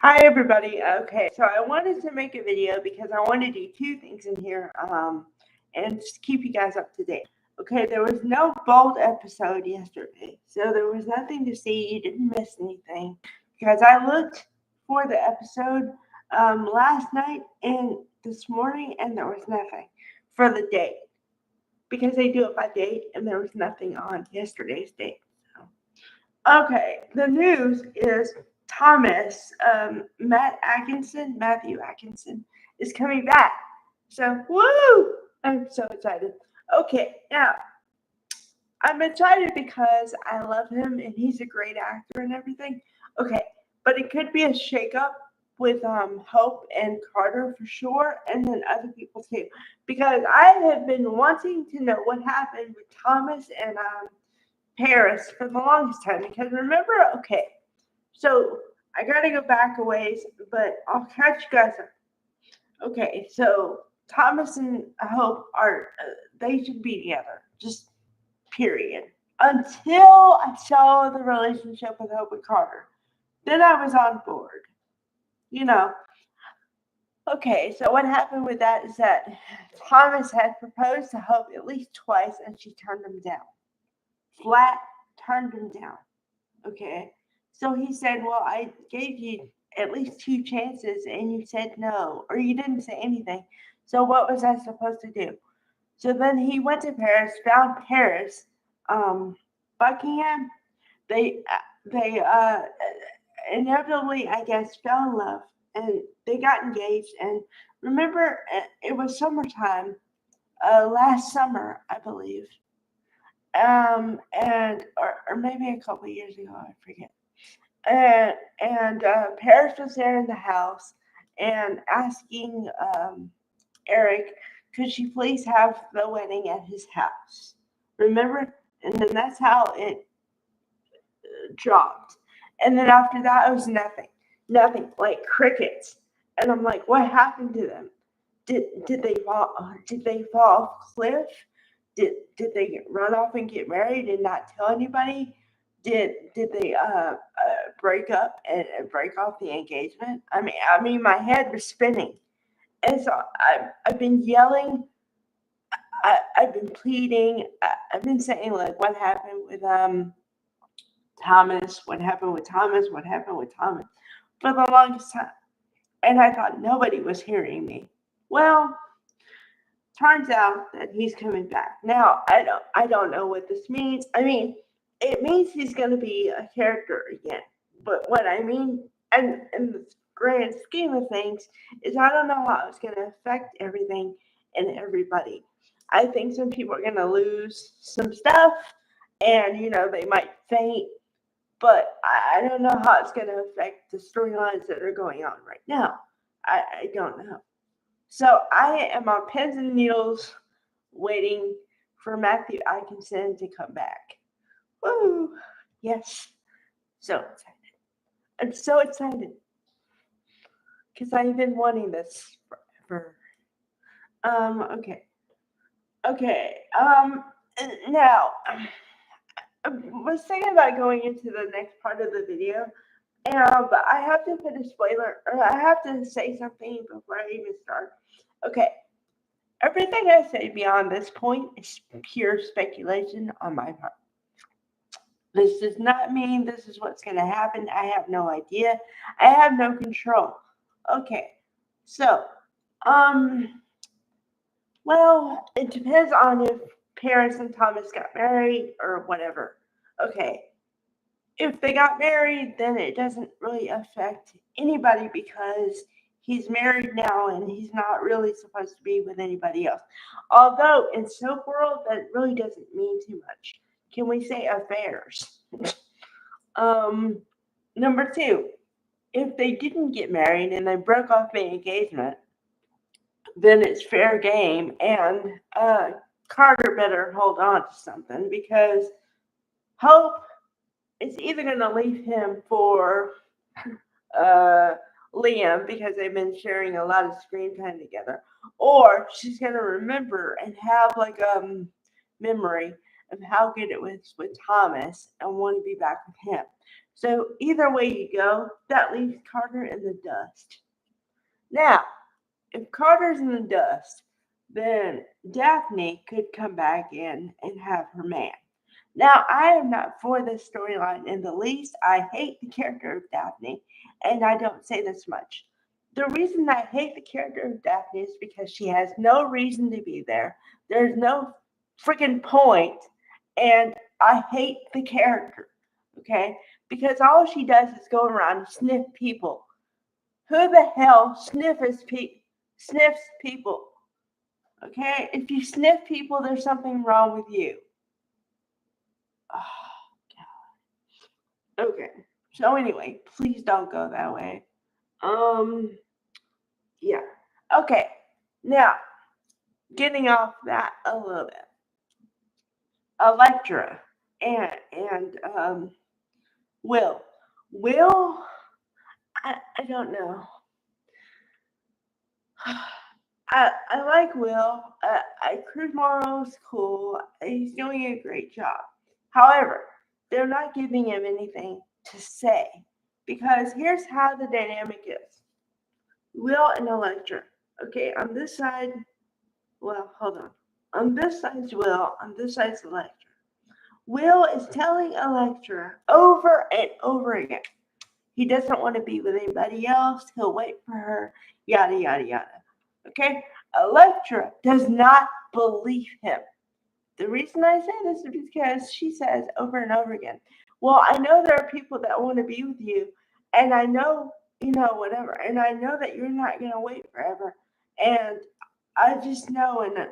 Hi everybody. Okay, so I wanted to make a video because I want to do two things in here, and just keep you guys up to date. Okay, there was no Bold episode yesterday, so there was nothing to see. You didn't miss anything because I looked for the episode last night and this morning, and there was nothing for the date because they do it by date, and there was nothing on yesterday's date. So. Okay, the news is Matthew Atkinson, is coming back. So, woo! I'm so excited. Okay, now, I'm excited because I love him and he's a great actor and everything. Okay, but it could be a shakeup with Hope and Carter for sure, and then other people too. Because I have been wanting to know what happened with Thomas and Paris for the longest time. Because remember, okay, so I gotta go back a ways, but I'll catch you guys up. Okay, so Thomas and Hope are they should be together, just period. Until I saw the relationship with Hope and Carter, then I was on board. You know. Okay, so what happened with that is that Thomas had proposed to Hope at least twice, and she turned him down. Flat turned him down. Okay. So he said, well, I gave you at least two chances and you said no, or you didn't say anything. So what was I supposed to do? So then he went to Paris, found Paris, Buckingham. They inevitably, I guess, fell in love and they got engaged. And remember, it was summertime, last summer, I believe. And or maybe a couple years ago, I forget. And Paris was there in the house and asking Eric, could she please have the wedding at his house? Remember? And then that's how it dropped. And then after that, it was nothing, like crickets. And I'm like, what happened to them? Did they fall? Did they fall off a cliff? Did they run off and get married and not tell anybody? Did they break up and break off the engagement? I mean, my head was spinning, and so I've been yelling. I've been pleading. I've been saying like, what happened with Thomas? What happened with Thomas? What happened with Thomas? For the longest time, and I thought nobody was hearing me. Well, turns out that he's coming back. Now, I don't know what this means. I mean, it means he's going to be a character again. But what I mean, and in the grand scheme of things, is I don't know how it's going to affect everything and everybody. I think some people are going to lose some stuff, and they might faint. But I don't know how it's going to affect the storylines that are going on right now. I don't know. So I am on pins and needles waiting for Matthew Atkinson to come back. Woo! Yes. So excited. I'm so excited. Because I've been wanting this forever. Okay. Okay. Now, I was thinking about going into the next part of the video. But I have to put a spoiler, or I have to say something before I even start. Okay. Everything I say beyond this point is pure speculation on my part. This does not mean this is what's going to happen. I have no idea. I have no control. Okay, so, um, well, it depends on if Paris and Thomas got married or whatever. Okay, if they got married, then it doesn't really affect anybody because he's married now and he's not really supposed to be with anybody else. Although in soap world, that really doesn't mean too much. Can we say affairs? um, Number two, if they didn't get married and they broke off the engagement, then it's fair game, and Carter better hold on to something because Hope is either going to leave him for uh, Liam because they've been sharing a lot of screen time together, or she's going to remember and have like memory of how good it was with Thomas and want to be back with him. So either way you go, that leaves Carter in the dust. Now, if Carter's in the dust, then Daphne could come back in and have her man. Now, I am not for this storyline in the least. I hate the character of Daphne, and I don't say this much. The reason I hate the character of Daphne is because she has no reason to be there. There's no freaking point, and I hate the character, okay? Because all she does is go around and sniff people. Who the hell sniffs people? Okay? If you sniff people, there's something wrong with you. Oh, God. Okay. So anyway, please don't go that way. Yeah. Okay. Now, getting off that a little bit. Electra and Will. Will, I don't know. I like Will. Cruz Morrow's cool. He's doing a great job. However, they're not giving him anything to say because here's how the dynamic is. Will and Electra. Okay, on this side, well, hold on. On this side's Will, on this side's Electra. Will is telling Electra over and over again he doesn't want to be with anybody else. He'll wait for her, yada, yada, yada. Okay? Electra does not believe him. The reason I say this is because she says over and over again, well, I know there are people that want to be with you, and I know, whatever, and I know that you're not going to wait forever, and I just know, and,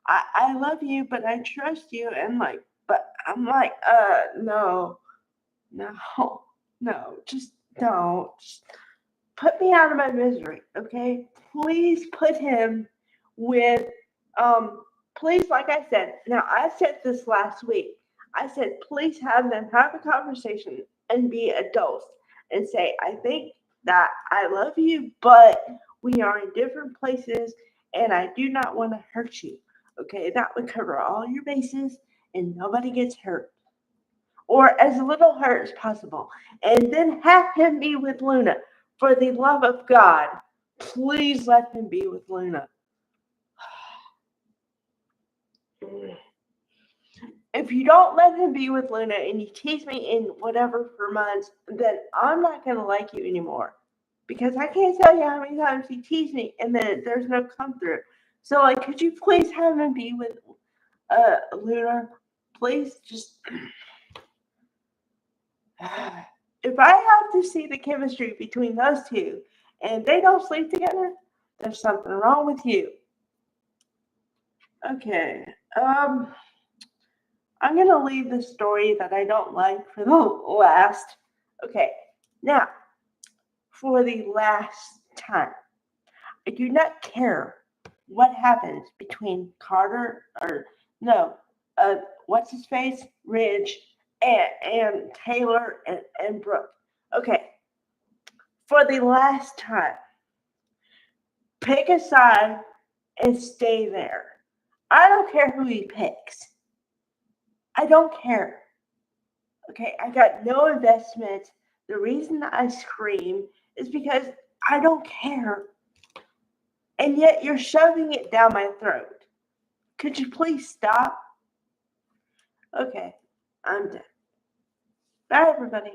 I love you, but I trust you, and but I'm like, no, just don't. Just put me out of my misery, okay? Please put him with, please, like I said, now I said this last week. I said, please have them have a conversation and be adults and say, I think that I love you, but we are in different places and I do not want to hurt you, okay? That would cover all your bases and nobody gets hurt. Or as little hurt as possible. And then have him be with Luna. For the love of God, please let him be with Luna. If you don't let him be with Luna and you tease me in whatever for months, then I'm not going to like you anymore. Because I can't tell you how many times he teased me and then there's no come through. So, could you please have him be with Luna? Please just. If I have to see the chemistry between those two and they don't sleep together, there's something wrong with you. Okay. I'm going to leave the story that I don't like for the last. Okay. Now, for the last time, I do not care what happens between Carter what's his face? Ridge and Taylor and Brooke. Okay. For the last time, pick a side and stay there. I don't care who he picks. I don't care. Okay, I got no investment. The reason I scream is because I don't care. And yet you're shoving it down my throat. Could you please stop? Okay, I'm done. Bye, everybody.